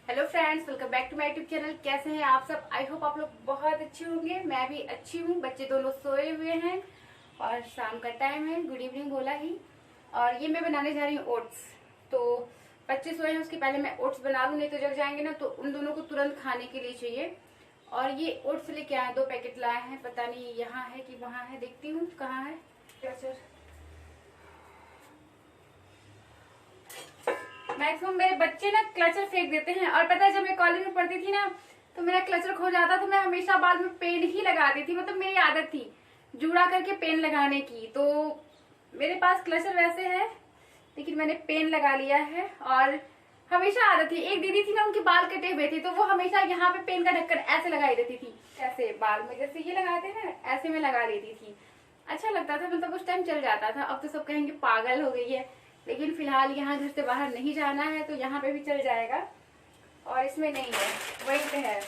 Hello friends, welcome back to my YouTube channel. कैसे हैं आप सब? आई होप आप लोग बहुत अच्छे होंगे। मैं भी अच्छी हूँ। बच्चे दोनों सोए हुए हैं और शाम का टाइम है, गुड इवनिंग बोला ही। और ये मैं बनाने जा रही हूँ ओट्स। तो बच्चे सोए हैं, उसके पहले मैं ओट्स बना लूँ, नहीं तो जग जाएंगे ना, तो उन दोनों को तुरंत खाने के लिए चाहिए। और ये ओट्स लेके आए, 2 पैकेट लाए हैं, पता नहीं यहाँ है कि वहाँ है, देखती हूँ कहाँ है। मैक्सिमम मेरे बच्चे ना क्लचर फेंक देते हैं। और पता है, जब मैं कॉलेज में पढ़ती थी ना, तो मेरा क्लचर खो जाता तो मैं हमेशा बाल में पेन ही लगाती थी। मतलब मेरी आदत थी जुड़ा करके पेन लगाने की। तो मेरे पास क्लचर वैसे है, लेकिन मैंने पेन लगा लिया है। और हमेशा आदत थी, एक दीदी थी ना, उनके बाल कटे हुए थे, तो वो हमेशा यहाँ पे पेन का ढक्कन ऐसे लगाई देती थी, ऐसे बाल में जैसे ये लगाते हैं ना, ऐसे में लगा लेती थी। अच्छा लगता था, मतलब उस टाइम चल जाता था। अब तो सब कहेंगे पागल हो गई है, लेकिन फिलहाल यहाँ घर से बाहर नहीं जाना है, तो यहाँ पे भी चल जाएगा। और इसमें नहीं है, वहीं पे है।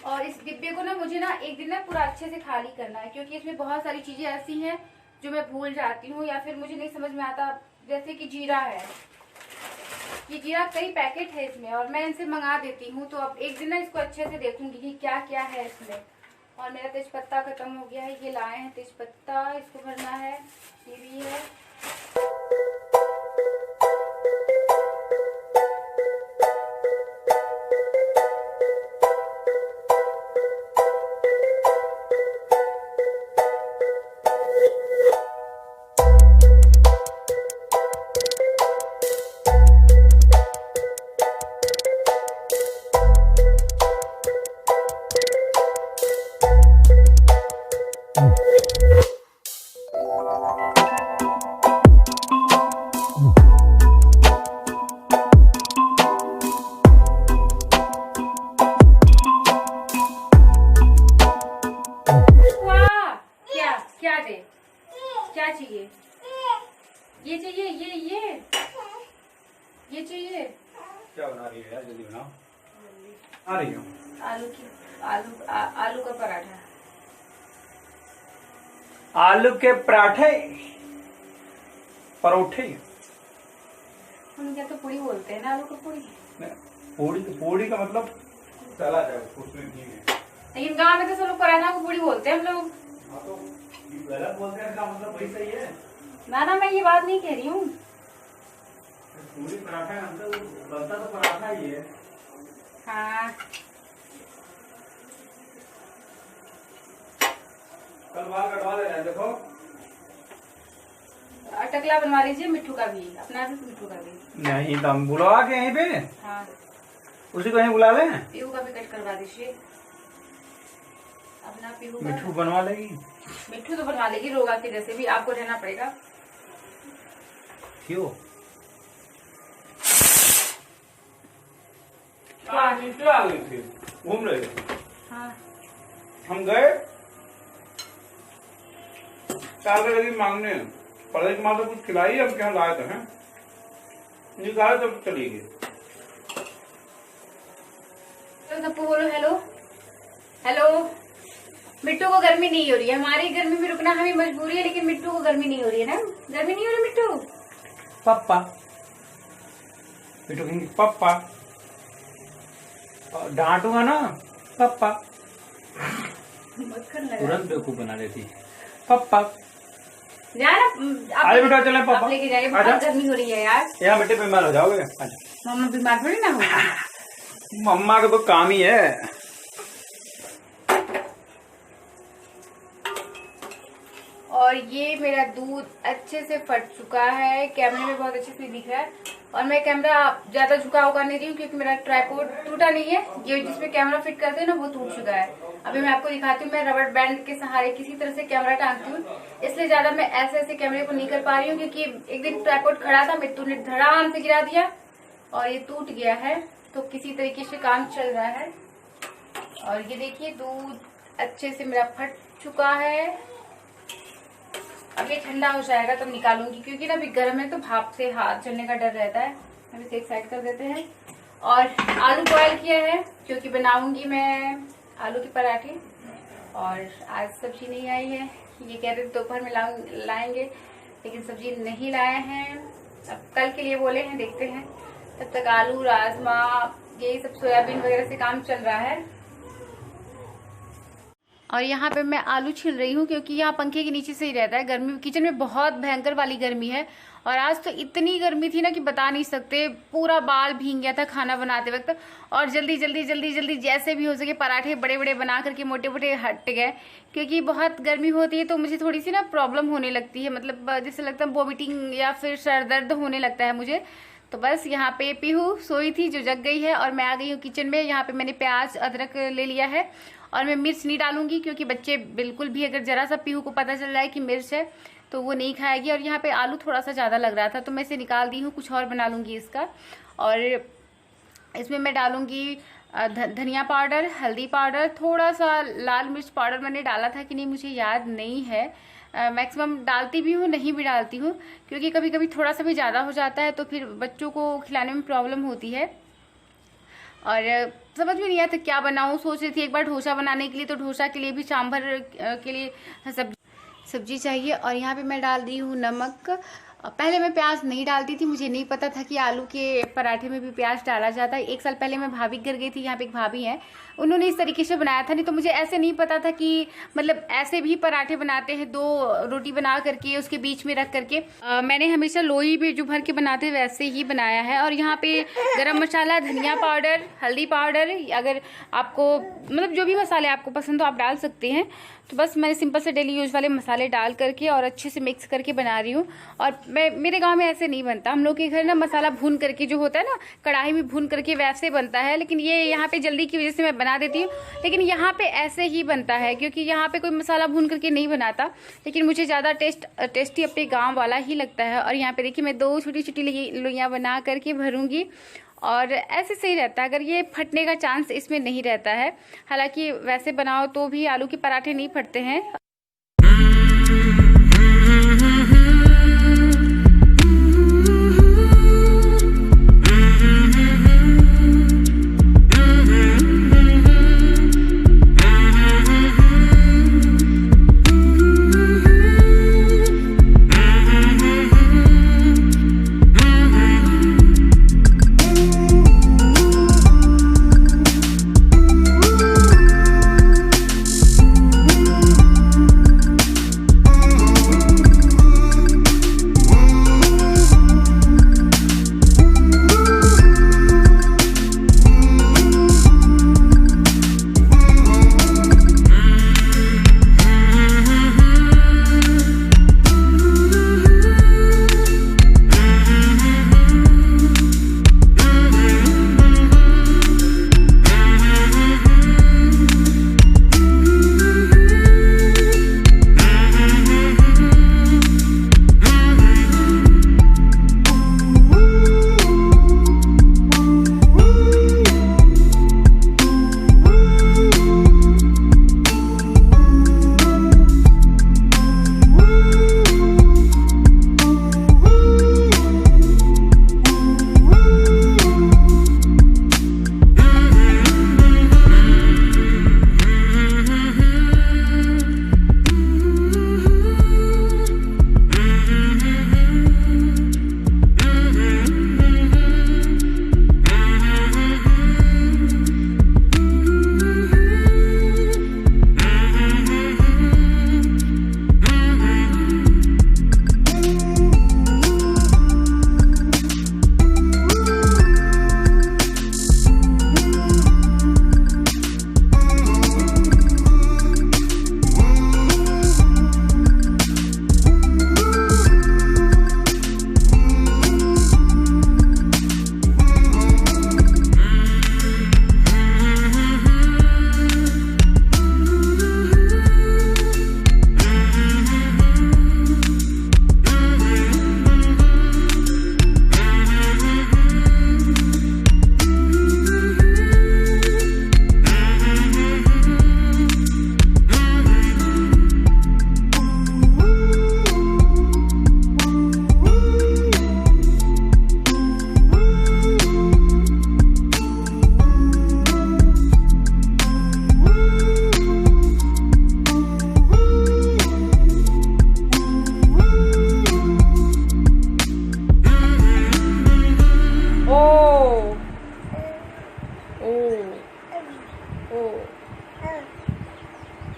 और इस डिब्बे को ना मुझे ना एक दिन ना पूरा अच्छे से खाली करना है, क्योंकि इसमें बहुत सारी चीजें ऐसी हैं जो मैं भूल जाती हूँ या फिर मुझे नहीं समझ में आता। जैसे कि जीरा है, ये जीरा कई पैकेट है इसमें, और मैं इनसे मंगा देती हूँ। तो अब एक दिन ना इसको अच्छे से देखूंगी कि क्या क्या है इसमें। और मेरा तेजपत्ता खत्म हो गया है, ये लाए हैं तेजपत्ता, इसको भरना है। ये भी है। क्या चाहिए? ये चाहिए, ये चाहिए। क्या बना रही है यार? जल्दी बनाओ। आ रही हूँ। आलू का पराठा। आलू के पराठे, परोठे। हम क्या तो पूड़ी बोलते हैं ना, आलू का पूड़ी। पूड़ी का मतलब चला जाए उसमें घी में। लेकिन गाँव में तो सब लोग पराठा को पूड़ी बोलते हैं हम लोग। हाँ तो गलत बोलते हैं, इसका मतलब वही सही है ना, मैं ये बात नहीं कह रही हूँ। पूड़ी पराठा मतलब बनता तो पराठा ही है। हाँ, कल बाल कटवा ले रहे हैं, देखो। टकला बनवा लीजिए, मिट्ठू का भी, अपना भी, मिट्ठू का भी। नहीं तो हम बुलवा के यहीं पे। हाँ, उसी को यहीं बुला लें। पीहू का भी कट करवा दीजिए, अपना पीहू का। मिट्ठू बनवा लेगी। मिट्ठू तो बनवा लेगी, रोगा की जैसे भी आपको रहना पड़ेगा। क्यों? नीचे आ गई थी, घूम रहे थे। हाँ, हम गए 4 बजे लगी मांगने, पढ़ने के माँ तो कुछ खिलाई, हम क्या लाए थे, निकाले तो चली गई। सबको बोलो हेलो हेलो। मिट्टू को गर्मी नहीं हो रही है, हमारी गर्मी में रुकना हमें मजबूरी है, लेकिन मिट्टू को गर्मी नहीं हो रही है ना। गर्मी नहीं हो रही मिट्टू? पप्पा, मिट्टू कहेंगे पप्पा, डांटूंगा ना पप्पा, तुरंत बेवकूफ बना देती। पप्पा जाना, आज बेटा चले पापा, लेके जाइए, बहुत गर्मी हो रही है यार। यहाँ बेटे बीमार हो जाओगे। मम्मा बीमार थोड़ी ना होगी। मम्मा का तो काम ही है। और ये मेरा दूध अच्छे से फट चुका है, कैमरे में बहुत अच्छे से दिख रहा है। और मैं कैमरा ज्यादा झुका होगा नहीं रही हूँ, क्योंकि मेरा ट्राइपॉड टूटा नहीं है। ये जिसपे कैमरा फिट करते हैं ना, वो टूट चुका है। अभी मैं आपको दिखाती हूँ, मैं रबर बैंड के सहारे किसी तरह से कैमरा टांगती हूँ, इसलिए ज्यादा मैं ऐसे कैमरे को नहीं कर पा रही हूँ। क्योंकि एक दिन ट्राइपॉड खड़ा था, मिट्टू ने धड़ाम से गिरा दिया और ये टूट गया है। तो किसी तरीके से काम चल रहा है। और ये देखिए, दूध अच्छे से मेरा फट चुका है। अब ये ठंडा हो जाएगा तब निकालूंगी, क्योंकि ना अभी गर्म है तो भाप से हाथ जलने का डर रहता है। अभी इसे एक साइड कर देते हैं। और आलू बॉयल किया है, क्योंकि बनाऊंगी मैं आलू के पराठे। और आज सब्जी नहीं आई है, ये कह रहे थे दोपहर में लाएंगे, लेकिन सब्जी नहीं लाए हैं। अब कल के लिए बोले हैं, देखते हैं। तब तक आलू राजमा यही सब सोयाबीन वगैरह से काम चल रहा है। और यहाँ पे मैं आलू छील रही हूँ क्योंकि यहाँ पंखे के नीचे से ही रहता है। गर्मी किचन में बहुत भयंकर वाली गर्मी है और आज तो इतनी गर्मी थी ना कि बता नहीं सकते। पूरा बाल भीग गया था खाना बनाते वक्त। और जल्दी जल्दी जल्दी जल्दी जैसे भी हो सके पराठे बड़े बड़े बना करके मोटे मोटे हट गए, क्योंकि बहुत गर्मी होती है तो मुझे थोड़ी सी ना प्रॉब्लम होने लगती है, मतलब जैसे लगता है वोमिटिंग या फिर सर दर्द होने लगता है मुझे। तो बस यहाँ पे पीहू सोई थी जो जग गई है और मैं आ गई हूँ किचन में। यहाँ पे मैंने प्याज अदरक ले लिया है और मैं मिर्च नहीं डालूंगी क्योंकि बच्चे बिल्कुल भी, अगर जरा सा पीहू को पता चल रहा है कि मिर्च है तो वो नहीं खाएगी। और यहाँ पे आलू थोड़ा सा ज़्यादा लग रहा था तो मैं इसे निकाल दी हूँ, कुछ और बना लूँगी इसका। और इसमें मैं डालूँगी धनिया पाउडर, हल्दी पाउडर, थोड़ा सा लाल मिर्च पाउडर मैंने डाला था कि नहीं मुझे याद नहीं है। मैक्सिमम डालती भी हूँ, नहीं भी डालती हूँ, क्योंकि कभी कभी थोड़ा सा भी ज़्यादा हो जाता है तो फिर बच्चों को खिलाने में प्रॉब्लम होती है। और समझ में नहीं आया था क्या बनाऊँ। सोच रही थी एक बार डोसा बनाने के लिए, तो डोसा के लिए भी सांभर के लिए सब्जी चाहिए। और यहाँ पे मैं डाल दी हूँ नमक। पहले मैं प्याज नहीं डालती थी, मुझे नहीं पता था कि आलू के पराठे में भी प्याज डाला जाता है। 1 साल पहले मैं भाभी के घर गई थी, यहाँ पे एक भाभी हैं, उन्होंने इस तरीके से बनाया था। नहीं तो मुझे ऐसे नहीं पता था कि मतलब ऐसे भी पराठे बनाते हैं, 2 रोटी बना करके उसके बीच में रख करके। मैंने हमेशा लोई भी जो भर के बनाते हैं वैसे ही बनाया है। और यहाँ पे गरम मसाला, धनिया पाउडर, हल्दी पाउडर, अगर आपको मतलब जो भी मसाले आपको पसंद हो आप डाल सकते हैं। तो बस मैंने सिंपल से डेली यूज वाले मसाले डाल करके और अच्छे से मिक्स करके बना रही हूँ। और मेरे गांव में ऐसे नहीं बनता, हम लोग के घर ना मसाला भून करके जो होता है ना कढ़ाई में भून करके वैसे बनता है। लेकिन ये यहाँ पे जल्दी की वजह से मैं बना देती हूँ, लेकिन यहाँ पे ऐसे ही बनता है क्योंकि यहाँ पे कोई मसाला भून करके नहीं बनाता। लेकिन मुझे ज़्यादा टेस्टी अपने गाँव वाला ही लगता है। और यहाँ पे देखिए मैं 2 छोटी छोटी लोइयाँ बना करके भरूँगी और ऐसे सही रहता है। अगर ये फटने का चांस इसमें नहीं रहता है, हालांकि वैसे बनाओ तो भी आलू के पराठे नहीं फटते हैं।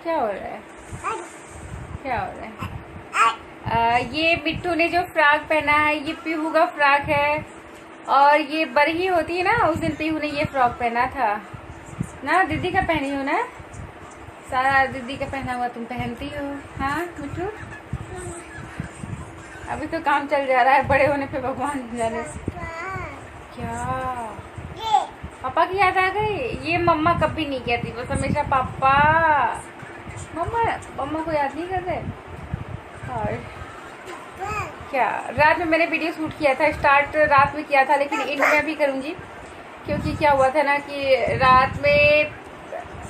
क्या हो रहा है, क्या हो रहा है? ये बिट्टू ने जो फ्रॉक पहना है ये पीहू का फ्रॉक है, और ये बरही होती है ना, उस दिन पीहू ने ये फ्रॉक पहना था ना। दीदी का पहनी हो ना, सारा दीदी का पहना हुआ तुम पहनती हो। हाँ मिट्टू, अभी तो काम चल जा रहा है, बड़े होने पे भगवान जाने। क्या पापा की याद आ गई? ये मम्मा कभी नहीं कहती, बस हमेशा पापा। मम्मा मम्मा को याद नहीं करते। और क्या, रात में मैंने वीडियो शूट किया था, स्टार्ट रात में किया था, लेकिन एंड में भी करूँगी, क्योंकि क्या हुआ था ना कि रात में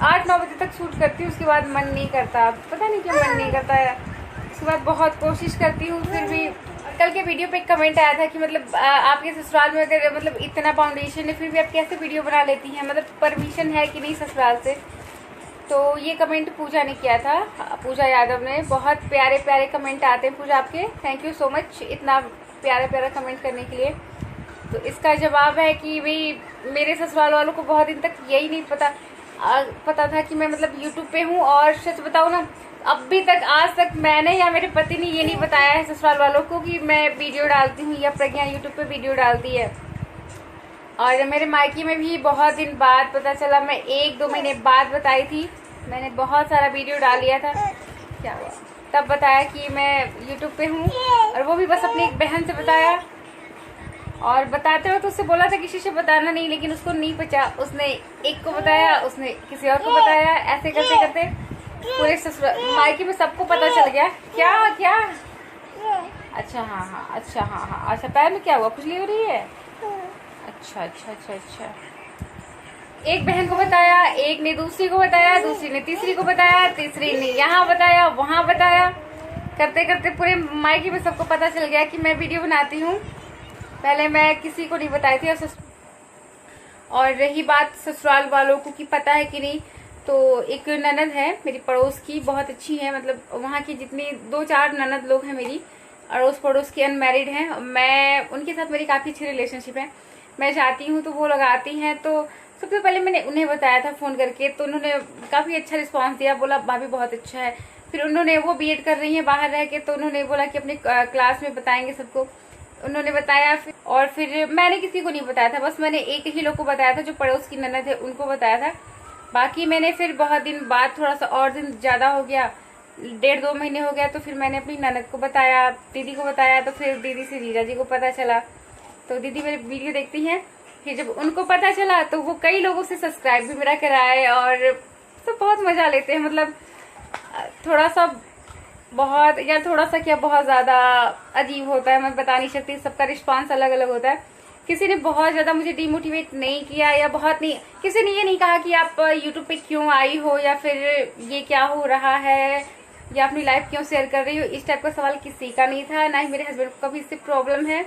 8-9 बजे तक शूट करती हूँ, उसके बाद मन नहीं करता, पता नहीं क्यों मन नहीं करता है। उसके बाद बहुत कोशिश करती हूँ, फिर भी। कल के वीडियो पे एक कमेंट आया था कि मतलब आपके ससुराल में अगर मतलब इतना फाउंडेशन है फिर भी आप कैसे वीडियो बना लेती हैं, मतलब परमिशन है कि नहीं ससुराल से। तो ये कमेंट पूजा ने किया था, पूजा यादव ने। बहुत प्यारे प्यारे कमेंट आते हैं पूजा आपके, थैंक यू सो मच इतना प्यारा प्यारा कमेंट करने के लिए। तो इसका जवाब है कि भाई मेरे ससुराल वालों को बहुत दिन तक यही नहीं पता था कि मैं मतलब यूट्यूब पे हूँ। और सच बताऊँ ना, अभी तक आज तक मैंने या मेरे पति ने ये नहीं बताया है ससुराल वालों को कि मैं वीडियो डालती हूँ या प्रज्ञा यूट्यूब पे वीडियो डालती है। और मेरे मायके में भी बहुत दिन बाद पता चला, मैं 1-2 महीने बाद बताई थी। मैंने बहुत सारा वीडियो डाल लिया था, क्या हुआ तब बताया कि मैं यूट्यूब पे हूँ, और वो भी बस अपनी एक बहन से बताया। और बताते हुए तो उससे बोला था किसी से बताना नहीं, लेकिन उसको नहीं बचा, उसने एक को बताया, उसने किसी और को बताया, ऐसे करते करते पूरे ससुराल मायके में सबको पता चल गया। क्या क्या? अच्छा हाँ, अच्छा हाँ, अच्छा पैर में क्या हुआ, खुजली हो रही है? अच्छा अच्छा अच्छा अच्छा। एक बहन को बताया, एक ने दूसरी को बताया, दूसरी ने तीसरी को बताया, तीसरी ने यहाँ बताया, वहाँ बताया, करते करते पूरे मायके में सबको पता चल गया कि मैं वीडियो बनाती हूँ। पहले मैं किसी को नहीं बताई थी। और रही बात ससुराल वालों को कि पता है कि नहीं, तो एक ननद है मेरी पड़ोस की, बहुत अच्छी है, मतलब वहाँ की जितनी 2-4 ननद लोग हैं मेरी अड़ोस पड़ोस की, अनमैरिड हैं। मैं उनके साथ मेरी काफ़ी अच्छी रिलेशनशिप है। मैं जाती हूँ तो वो लगाती हैं, तो सबसे पहले मैंने उन्हें बताया था फ़ोन करके, तो उन्होंने काफ़ी अच्छा रिस्पांस दिया, बोला भाभी बहुत अच्छा है। फिर उन्होंने, वो बीएड कर रही हैं बाहर रह के, तो उन्होंने बोला कि अपने क्लास में बताएंगे सबको, उन्होंने बताया। और फिर मैंने किसी को नहीं बताया था, बस मैंने एक ही लोग को बताया था जो पड़ोस की ननद है, उनको बताया था। बाकी मैंने फिर बहुत दिन बाद, थोड़ा सा और दिन ज़्यादा हो गया, 1.5-2 महीने हो गया, तो फिर मैंने अपनी ननद को बताया, दीदी को बताया, तो फिर दीदी से जीजा जी को पता चला, तो दीदी मेरे वीडियो देखती हैं। फिर जब उनको पता चला तो वो कई लोगों से सब्सक्राइब भी मेरा कराए, और सब बहुत मजा लेते हैं। मतलब थोड़ा सा बहुत, या थोड़ा सा क्या, बहुत ज़्यादा अजीब होता है, मैं बता नहीं सकती, सबका रिस्पांस अलग अलग होता है। किसी ने बहुत ज़्यादा मुझे डिमोटिवेट नहीं किया, या बहुत नहीं, किसी ने ये नहीं कहा कि आप यूट्यूब पे क्यों आई हो, या फिर ये क्या हो रहा है, या अपनी लाइफ क्यों शेयर कर रही हो, इस टाइप का सवाल किसी का नहीं था। ना ही मेरे हस्बैंड को कभी इससे प्रॉब्लम है।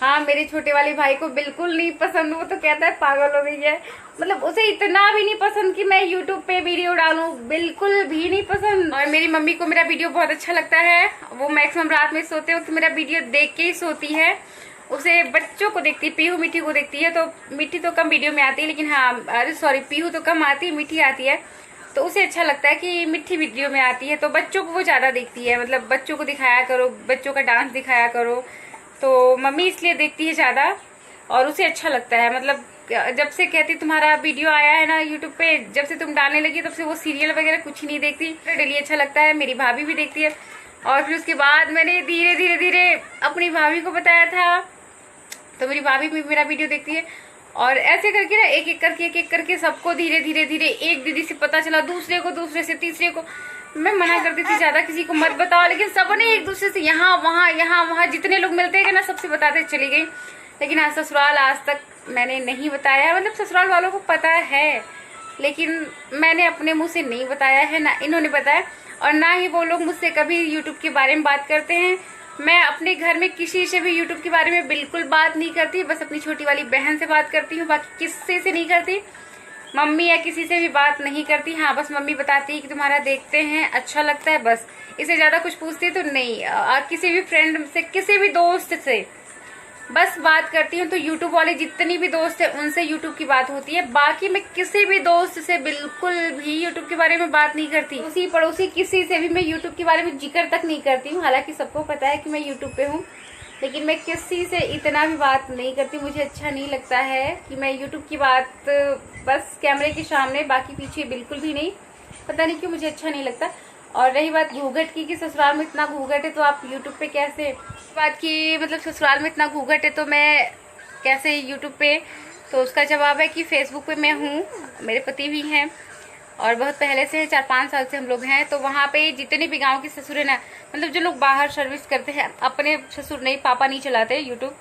हाँ, मेरे छोटे वाले भाई को बिल्कुल नहीं पसंद, वो तो कहता है पागल हो गई है, मतलब उसे इतना भी नहीं पसंद कि मैं यूट्यूब पे वीडियो डालूं, बिल्कुल भी नहीं पसंद। और मेरी मम्मी को मेरा वीडियो बहुत अच्छा लगता है, वो मैक्सिमम रात में सोते वक्त मेरा वीडियो देख के ही सोती है। उसे बच्चों को देखती है, पीहू मिट्टी को देखती है, तो मिट्टी तो कम वीडियो में आती है, लेकिन हाँ, अरे सॉरी, पीहू तो कम आती है, मिट्टी आती है, तो उसे अच्छा लगता है कि मिट्टी वीडियो में आती है, तो बच्चों को वो ज़्यादा देखती है, मतलब बच्चों को दिखाया करो, बच्चों का डांस दिखाया करो, तो मम्मी इसलिए देखती है ज़्यादा, और उसे अच्छा लगता है। मतलब जब से कहती तुम्हारा वीडियो आया है ना यूट्यूब पे, जब से तुम डालने लगी तब से वो सीरियल वगैरह कुछ ही नहीं देखती, डेली अच्छा लगता है। मेरी भाभी भी देखती है, और फिर उसके बाद मैंने धीरे धीरे धीरे अपनी भाभी को बताया था, तो मेरी भाभी भी मेरा वीडियो देखती है, और ऐसे करके ना एक एक करके सबको धीरे धीरे धीरे, एक दीदी से पता चला, दूसरे को, दूसरे से तीसरे को। मैं मना करती थी ज्यादा किसी को मत बताओ, लेकिन सबने एक दूसरे से यहाँ वहाँ जितने लोग मिलते हैं ना, सबसे बताते चली गई। लेकिन हाँ, ससुराल आज तक मैंने नहीं बताया, मतलब ससुराल वालों को पता है, लेकिन मैंने अपने मुंह से नहीं बताया है, ना इन्होंने बताया, और ना ही वो लोग मुझसे कभी यूट्यूब के बारे में बात करते हैं। मैं अपने घर में किसी से भी यूट्यूब के बारे में बिल्कुल बात नहीं करती, बस अपनी छोटी वाली बहन से बात करती हूँ, बाकी किसी से नहीं करती, मम्मी या किसी से भी बात नहीं करती। हाँ, बस मम्मी बताती है कि तुम्हारा देखते हैं अच्छा लगता है, बस, इससे ज़्यादा कुछ पूछती तो नहीं। किसी भी फ्रेंड से, किसी भी दोस्त से बस बात करती हूँ तो यूट्यूब वाले जितनी भी दोस्त है उनसे यूट्यूब की बात होती है। बाकी मैं किसी भी दोस्त से बिल्कुल भी यूट्यूब के बारे में बात नहीं करती। उसी पड़ोसी किसी से भी मैं यूट्यूब के बारे में जिक्र तक नहीं करती हूँ। हालांकि सबको पता है कि मैं यूट्यूब पे हूँ, लेकिन मैं किसी से इतना भी बात नहीं करती। मुझे अच्छा नहीं लगता है कि मैं यूट्यूब की बात बस कैमरे के सामने, बाकी पीछे बिल्कुल भी नहीं। पता नहीं क्यों मुझे अच्छा नहीं लगता। और रही बात घूंघट की कि ससुराल में इतना घूंघट है तो आप यूट्यूब पे कैसे, बात की मतलब ससुराल में इतना घूंघट है तो मैं कैसे यूट्यूब पे, तो उसका जवाब है कि फेसबुक पे मैं हूँ, मेरे पति भी हैं और बहुत पहले से 4-5 साल से हम लोग हैं। तो वहाँ पे जितने भी गांव के ससुर है ना, मतलब जो लोग बाहर सर्विस करते हैं, अपने ससुर नहीं, पापा नहीं चलाते यूट्यूब,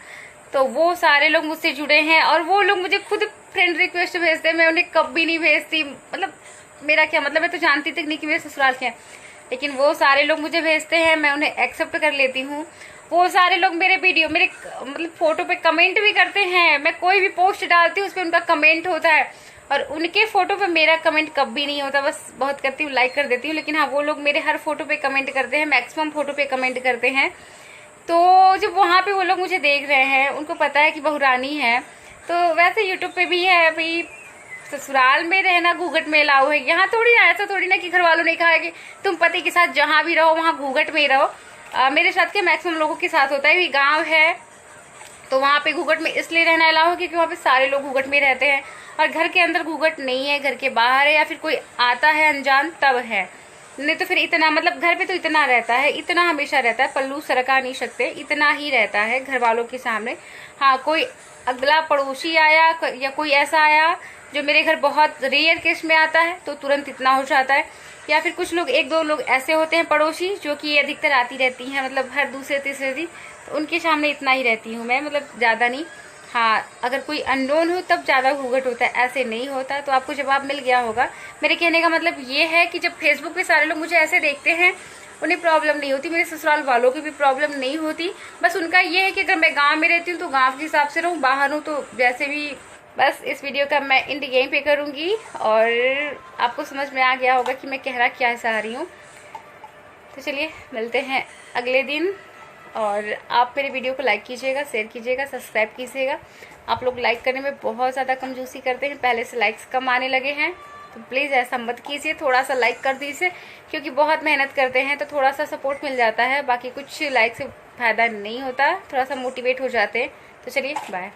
तो वो सारे लोग मुझसे जुड़े हैं और वो लोग मुझे खुद फ्रेंड रिक्वेस्ट भेजते हैं। मैं उन्हें कभी नहीं भेजती, मतलब मेरा क्या मतलब, मैं तो जानती तक नहीं कि मेरे ससुराल के हैं, लेकिन वो सारे लोग मुझे भेजते हैं, मैं उन्हें एक्सेप्ट कर लेती हूँ। वो सारे लोग मेरे वीडियो, मेरे मतलब फोटो पे कमेंट भी करते हैं। मैं कोई भी पोस्ट डालती हूँ उस पर उनका कमेंट होता है और उनके फोटो पे मेरा कमेंट कभी नहीं होता। बस बहुत करती हूँ, लाइक कर देती हूँ, लेकिन हाँ वो लोग मेरे हर फोटो पे कमेंट करते हैं, मैक्सिमम फोटो पे कमेंट करते हैं। तो जब वहाँ पे वो लोग मुझे देख रहे हैं, उनको पता है कि बहू रानी है, तो वैसे यूट्यूब पे भी है भाई, ससुराल में रहना घूंघट में अलाउ है। यहाँ थोड़ी ना, ऐसा थोड़ी ना कि घर वालों ने कहा है कि तुम पति के साथ जहाँ भी रहो वहाँ घूंघट में ही रहो। मेरे साथ के मैक्सिमम लोगों के साथ होता है कि गांव है तो वहाँ पे घूंघट में इसलिए रहना अलाउ है क्योंकि वहाँ पे सारे लोग घूंघट में रहते हैं, और घर के अंदर घूंघट नहीं है, घर के बाहर है या फिर कोई आता है अनजान तब है, नहीं तो फिर इतना, मतलब घर पे तो इतना रहता है, इतना हमेशा रहता है, पल्लू सरका नहीं सकते, इतना ही रहता है घर वालों के सामने। हाँ कोई अगला पड़ोसी आया या कोई ऐसा आया जो मेरे घर बहुत रेयर केस में आता है तो तुरंत इतना हो जाता है, या फिर कुछ लोग, 1-2 लोग ऐसे होते हैं पड़ोसी जो कि अधिकतर आती रहती हैं, मतलब हर दूसरे तीसरे दिन, तो उनके सामने इतना ही रहती हूँ मैं, मतलब ज़्यादा नहीं। हाँ अगर कोई अननोन हो तब ज़्यादा घूंघट होता है, ऐसे नहीं होता। तो आपको जवाब मिल गया होगा। मेरे कहने का मतलब ये है कि जब फेसबुक पे सारे लोग मुझे ऐसे देखते हैं उन्हें प्रॉब्लम नहीं होती, मेरे ससुराल वालों की भी प्रॉब्लम नहीं होती। बस उनका ये है कि अगर मैं गाँव में रहती हूँ तो गाँव के हिसाब से रहूँ, बाहर हूँ तो जैसे भी। बस इस वीडियो का मैं एंड यहीं पे करूँगी और आपको समझ में आ गया होगा कि मैं कहना क्या चाह रही हूँ। तो चलिए मिलते हैं अगले दिन, और आप मेरे वीडियो को लाइक कीजिएगा, शेयर कीजिएगा, सब्सक्राइब कीजिएगा। आप लोग लाइक करने में बहुत ज़्यादा कंजूसी करते हैं, पहले से लाइक्स कम आने लगे हैं, तो प्लीज़ ऐसा मत कीजिए, थोड़ा सा लाइक कर दीजिए, क्योंकि बहुत मेहनत करते हैं तो थोड़ा सा सपोर्ट मिल जाता है, बाकी कुछ लाइक से फ़ायदा नहीं होता, थोड़ा सा मोटिवेट हो जाते हैं। तो चलिए बाय।